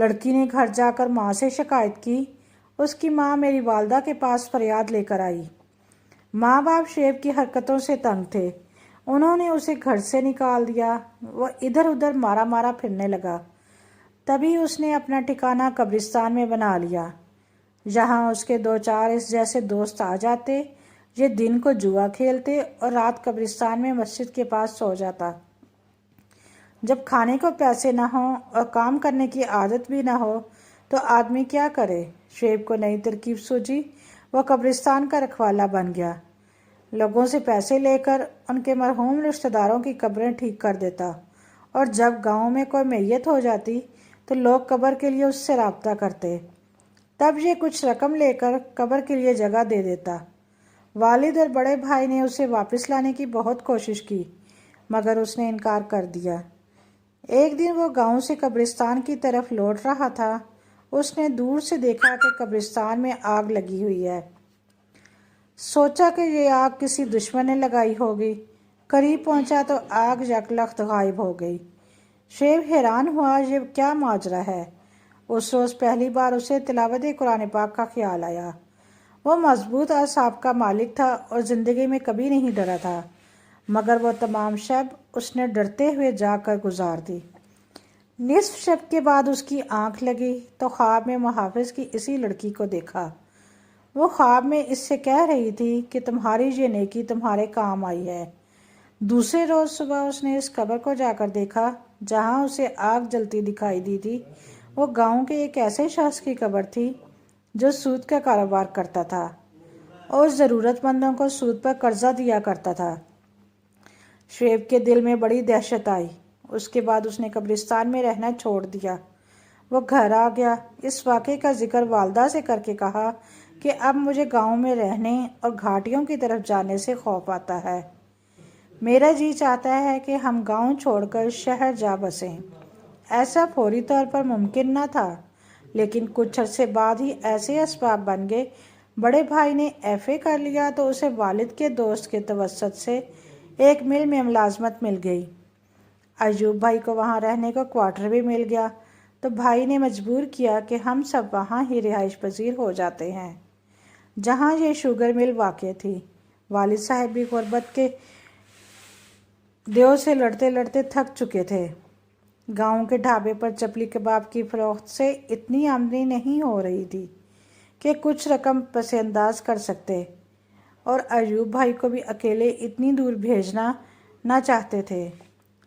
لڑکی نے گھر جا کر ماں سے شکایت کی۔ اس کی ماں میری والدہ کے پاس فریاد لے کر آئی۔ ماں باپ شعیب کی حرکتوں سے تنگ تھے، انہوں نے اسے گھر سے نکال دیا۔ وہ ادھر ادھر مارا مارا پھرنے لگا۔ تبھی اس نے اپنا ٹھکانہ قبرستان میں بنا لیا۔ جہاں اس کے دو چار اس جیسے دوست آ جاتے، یہ دن کو جوا کھیلتے اور رات قبرستان میں مسجد کے پاس سو جاتا۔ جب کھانے کو پیسے نہ ہوں اور کام کرنے کی عادت بھی نہ ہو تو آدمی کیا کرے؟ شعیب کو نئی ترکیب سوچی، وہ قبرستان کا رکھوالا بن گیا۔ لوگوں سے پیسے لے کر ان کے مرحوم رشتہ داروں کی قبریں ٹھیک کر دیتا، اور جب گاؤں میں کوئی میت ہو جاتی تو لوگ قبر کے لیے اس سے رابطہ کرتے، تب یہ کچھ رقم لے کر قبر کے لیے جگہ دے دیتا۔ والد اور بڑے بھائی نے اسے واپس لانے کی بہت کوشش کی، مگر اس نے انکار کر دیا۔ ایک دن وہ گاؤں سے قبرستان کی طرف لوٹ رہا تھا۔ اس نے دور سے دیکھا کہ قبرستان میں آگ لگی ہوئی ہے۔ سوچا کہ یہ آگ کسی دشمن نے لگائی ہوگی۔ قریب پہنچا تو آگ یکلخت غائب ہو گئی۔ شعیب حیران ہوا، یہ کیا ماجرا ہے؟ اس روز پہلی بار اسے تلاوت قرآن پاک کا خیال آیا۔ وہ مضبوط اعصاب کا مالک تھا اور زندگی میں کبھی نہیں ڈرا تھا، مگر وہ تمام شب اس نے ڈرتے ہوئے جا کر گزار دی۔ نصف شب کے بعد اس کی آنکھ لگی تو خواب میں محافظ کی اسی لڑکی کو دیکھا۔ وہ خواب میں اس سے کہہ رہی تھی کہ تمہاری یہ نیکی تمہارے کام آئی ہے۔ دوسرے روز صبح اس نے اس قبر کو جا کر دیکھا جہاں اسے آگ جلتی دکھائی دی تھی۔ وہ گاؤں کے ایک ایسے شخص کی قبر تھی جو سود کا کاروبار کرتا تھا اور ضرورت مندوں کو سود پر قرضہ دیا کرتا تھا۔ شعیب کے دل میں بڑی دہشت آئی۔ اس کے بعد اس نے قبرستان میں رہنا چھوڑ دیا۔ وہ گھر آ گیا، اس واقعے کا ذکر والدہ سے کر کے کہا کہ اب مجھے گاؤں میں رہنے اور گھاٹیوں کی طرف جانے سے خوف آتا ہے۔ میرا جی چاہتا ہے کہ ہم گاؤں چھوڑ کر شہر جا بسیں۔ ایسا فوری طور پر ممکن نہ تھا، لیکن کچھ عرصے بعد ہی ایسے اسباب بن گئے۔ بڑے بھائی نے ایف اے کر لیا تو اسے والد کے دوست کے توسط سے ایک مل میں ملازمت مل گئی۔ ایوب بھائی کو وہاں رہنے کو کوارٹر بھی مل گیا، تو بھائی نے مجبور کیا کہ ہم سب وہاں ہی رہائش پذیر ہو جاتے ہیں جہاں یہ شوگر مل واقع تھی۔ والد صاحب بھی غربت کے دیو سے لڑتے لڑتے تھک چکے تھے۔ گاؤں کے ڈھابے پر چپلی کباب کی فروخت سے اتنی آمدنی نہیں ہو رہی تھی کہ کچھ رقم پس انداز کر سکتے، اور ایوب بھائی کو بھی اکیلے اتنی دور بھیجنا نہ چاہتے تھے۔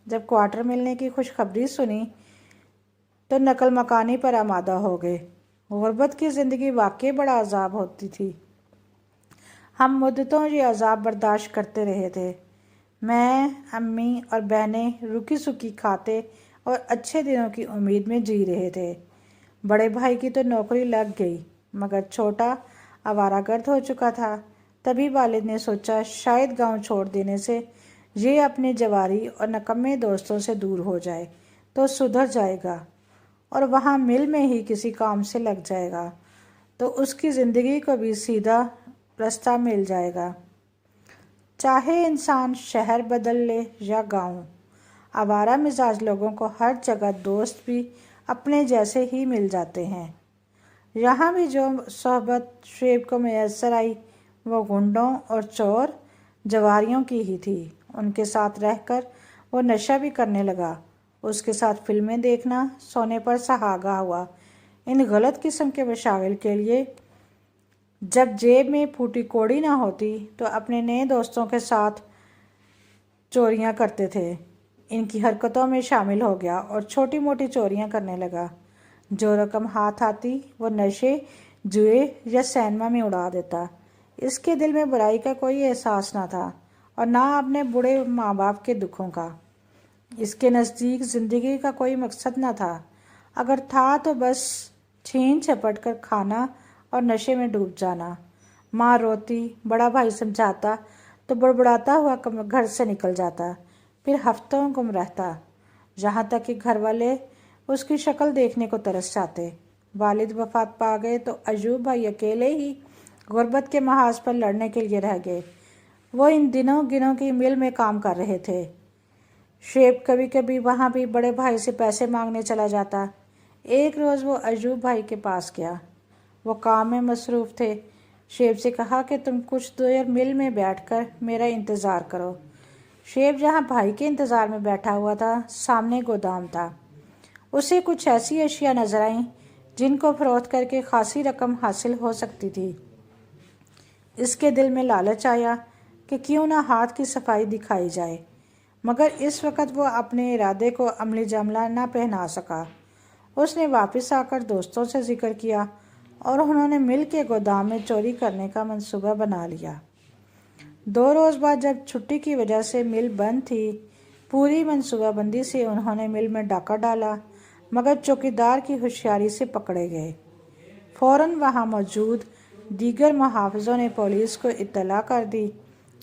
جب کوارٹر ملنے کی خوشخبری سنی تو نقل مکانی پر آمادہ ہو گئے۔ غربت کی زندگی واقعی بڑا عذاب ہوتی تھی۔ ہم مدتوں یہ عذاب برداشت کرتے رہے تھے۔ میں، امی اور بہنیں رکی سکی کھاتے اور اچھے دنوں کی امید میں جی رہے تھے۔ بڑے بھائی کی تو نوکری لگ گئی، مگر چھوٹا آوارہ گرد ہو چکا تھا۔ تبھی والد نے سوچا شاید گاؤں چھوڑ دینے سے یہ اپنے جواری اور نکمے دوستوں سے دور ہو جائے تو سدھر جائے گا اور وہاں مل میں ہی کسی کام سے لگ جائے گا تو اس کی زندگی کو بھی سیدھا رستہ مل جائے گا۔ چاہے انسان شہر بدل لے یا گاؤں، آوارہ مزاج لوگوں کو ہر جگہ دوست بھی اپنے جیسے ہی مل جاتے ہیں۔ یہاں بھی جو صحبت شعیب کو میسر آئی وہ گنڈوں اور چور جواریوں کی ہی تھی۔ ان کے ساتھ رہ کر وہ نشہ بھی کرنے لگا، اس کے ساتھ فلمیں دیکھنا، سونے پر سہاگا ہوا۔ ان غلط قسم کے مشاغل کے لیے جب جیب میں پھوٹی کوڑی نہ ہوتی تو اپنے نئے دوستوں کے ساتھ چوریاں کرتے تھے۔ ان کی حرکتوں میں شامل ہو گیا اور چھوٹی موٹی چوریاں کرنے لگا۔ جو رقم ہاتھ آتی وہ نشے، جوئے یا سینما میں اڑا دیتا۔ اس کے دل میں برائی کا کوئی احساس نہ تھا اور نہ اپنے بوڑھے ماں باپ کے دکھوں کا۔ اس کے نزدیک زندگی کا کوئی مقصد نہ تھا، اگر تھا تو بس چھین چھپٹ کر کھانا اور نشے میں ڈوب جانا۔ ماں روتی، بڑا بھائی سمجھاتا تو بڑبڑاتا ہوا گھر سے نکل جاتا، پھر ہفتوں گم رہتا، یہاں تک کہ گھر والے اس کی شکل دیکھنے کو ترس جاتے۔ والد وفات پا گئے تو ایوب بھائی اکیلے ہی غربت کے محاذ پر لڑنے کے لیے رہ گئے۔ وہ ان دنوں گنوں کی مل میں کام کر رہے تھے۔ شعیب کبھی کبھی وہاں بھی بڑے بھائی سے پیسے مانگنے چلا جاتا۔ ایک روز وہ ایوب بھائی کے پاس گیا۔ وہ کام میں مصروف تھے۔ شعیب سے کہا کہ تم کچھ دیر مل میں بیٹھ کر میرا انتظار کرو۔ شعیب جہاں بھائی کے انتظار میں بیٹھا ہوا تھا، سامنے گودام تھا۔ اسے کچھ ایسی اشیاء نظر آئیں جن کو فروخت کر کے خاصی رقم حاصل ہو سکتی تھی۔ اس کے دل میں لالچ آیا کہ کیوں نہ ہاتھ کی صفائی دکھائی جائے، مگر اس وقت وہ اپنے ارادے کو عملی جملہ نہ پہنا سکا۔ اس نے واپس آ کر دوستوں سے ذکر کیا اور انہوں نے مل کے گودام میں چوری کرنے کا منصوبہ بنا لیا۔ 2 روز بعد جب چھٹی کی وجہ سے مل بند تھی، پوری منصوبہ بندی سے انہوں نے مل میں ڈاکہ ڈالا، مگر چوکیدار کی ہوشیاری سے پکڑے گئے۔ فوراً وہاں موجود دیگر محافظوں نے پولیس کو اطلاع کر دی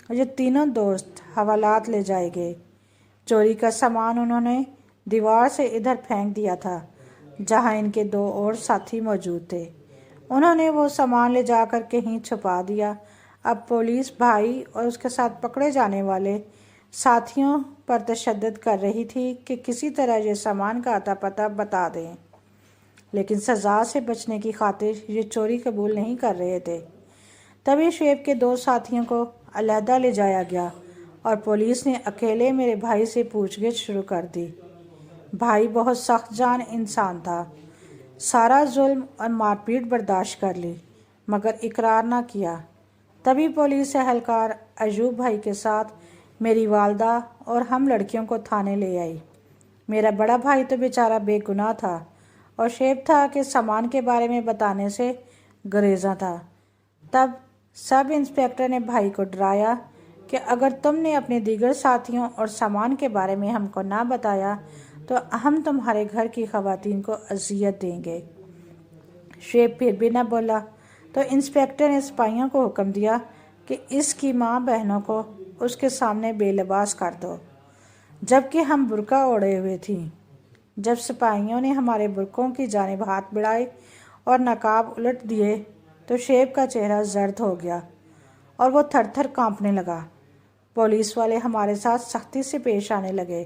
اور یہ تینوں دوست حوالات لے جائے گئے۔ چوری کا سامان انہوں نے دیوار سے ادھر پھینک دیا تھا جہاں ان کے 2 اور ساتھی موجود تھے۔ انہوں نے وہ سامان لے جا کر کہیں چھپا دیا۔ اب پولیس بھائی اور اس کے ساتھ پکڑے جانے والے ساتھیوں پر تشدد کر رہی تھی کہ کسی طرح یہ سامان کا اتا پتہ بتا دیں، لیکن سزا سے بچنے کی خاطر یہ چوری قبول نہیں کر رہے تھے۔ تبھی شعیب کے 2 ساتھیوں کو علیحدہ لے جایا گیا اور پولیس نے اکیلے میرے بھائی سے پوچھ گچھ شروع کر دی۔ بھائی بہت سخت جان انسان تھا، سارا ظلم اور مار پیٹ برداشت کر لی، مگر اقرار نہ کیا۔ تبھی پولیس اہلکار ایوب بھائی کے ساتھ میری والدہ اور ہم لڑکیوں کو تھانے لے آئی۔ میرا بڑا بھائی تو بیچارہ بے گناہ تھا اور شعیب تھا کہ سامان کے بارے میں بتانے سے گریزاں تھا۔ تب سب انسپکٹر نے بھائی کو ڈرایا کہ اگر تم نے اپنے دیگر ساتھیوں اور سامان کے بارے میں ہم کو نہ بتایا تو ہم تمہارے گھر کی خواتین کو اذیت دیں گے۔ شعیب پھر بھی نہ بولا تو انسپکٹر نے سپاہیوں کو حکم دیا کہ اس کی ماں بہنوں کو اس کے سامنے بے لباس کر دو، جبکہ ہم برقع اوڑھے ہوئے تھیں۔ جب سپاہیوں نے ہمارے برقعوں کی جانب ہاتھ بڑھائے اور نقاب الٹ دیے تو شعیب کا چہرہ زرد ہو گیا اور وہ تھر تھر کانپنے لگا۔ پولیس والے ہمارے ساتھ سختی سے پیش آنے لگے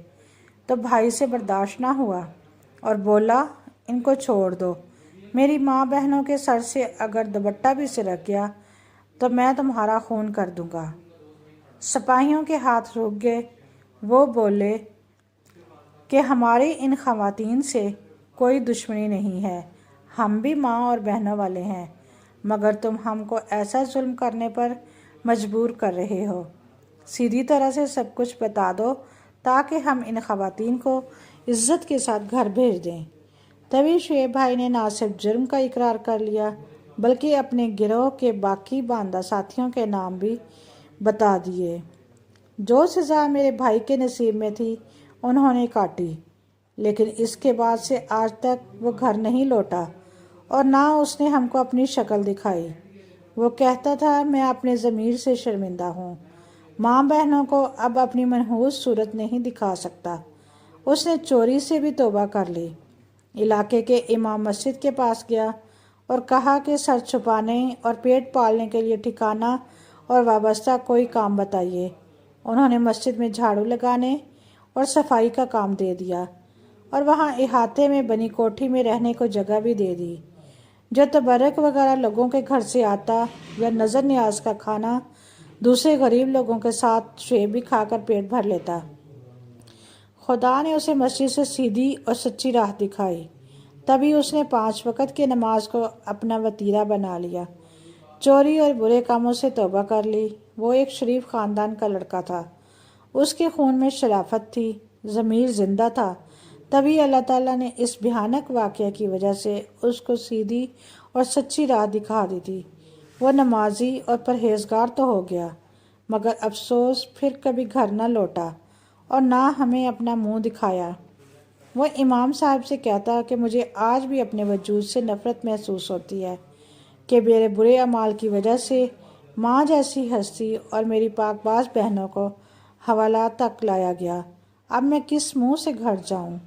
تو بھائی سے برداشت نہ ہوا اور بولا، ان کو چھوڑ دو، میری ماں بہنوں کے سر سے اگر دوپٹہ بھی سرک گیا تو میں تمہارا خون کر دوں گا۔ سپاہیوں کے ہاتھ رک گئے۔ وہ بولے کہ ہماری ان خواتین سے کوئی دشمنی نہیں ہے، ہم بھی ماں اور بہنوں والے ہیں، مگر تم ہم کو ایسا ظلم کرنے پر مجبور کر رہے ہو۔ سیدھی طرح سے سب کچھ بتا دو تاکہ ہم ان خواتین کو عزت کے ساتھ گھر بھیج دیں۔ تبھی شعیب بھائی نے نہ صرف جرم کا اقرار کر لیا بلکہ اپنے گروہ کے باقی باندہ ساتھیوں کے نام بھی بتا دیے۔ جو سزا میرے بھائی کے نصیب میں تھی انہوں نے کاٹی، لیکن اس کے بعد سے آج تک وہ گھر نہیں لوٹا اور نہ اس نے ہم کو اپنی شکل دکھائی۔ وہ کہتا تھا میں اپنے ضمیر سے شرمندہ ہوں، ماں بہنوں کو اب اپنی منحوس صورت نہیں دکھا سکتا۔ اس نے چوری سے بھی توبہ کر لی۔ علاقے کے امام مسجد کے پاس گیا اور کہا کہ سر چھپانے اور پیٹ پالنے کے لیے ٹھکانہ اور وابستہ کوئی کام بتائیے۔ انہوں نے مسجد میں جھاڑو لگانے اور صفائی کا کام دے دیا اور وہاں احاطے میں بنی کوٹھی میں رہنے کو جگہ بھی دے دی۔ جو تبرک وغیرہ لوگوں کے گھر سے آتا یا نظر نیاز کا کھانا دوسرے غریب لوگوں کے ساتھ شعیب بھی کھا کر پیٹ بھر لیتا۔ خدا نے اسے مسجد سے سیدھی اور سچی راہ دکھائی، تبھی اس نے 5 وقت کی نماز کو اپنا وتیرہ بنا لیا، چوری اور برے کاموں سے توبہ کر لی۔ وہ ایک شریف خاندان کا لڑکا تھا، اس کے خون میں شرافت تھی، ضمیر زندہ تھا۔ تبھی اللہ تعالیٰ نے اس بھیانک واقعہ کی وجہ سے اس کو سیدھی اور سچی راہ دکھا دی تھی۔ وہ نمازی اور پرہیزگار تو ہو گیا، مگر افسوس پھر کبھی گھر نہ لوٹا اور نہ ہمیں اپنا منہ دکھایا۔ وہ امام صاحب سے کہتا کہ مجھے آج بھی اپنے وجود سے نفرت محسوس ہوتی ہے کہ میرے برے اعمال کی وجہ سے ماں جیسی ہستی اور میری پاک باز بہنوں کو حوالات تک لایا گیا۔ اب میں کس منہ سے گھر جاؤں؟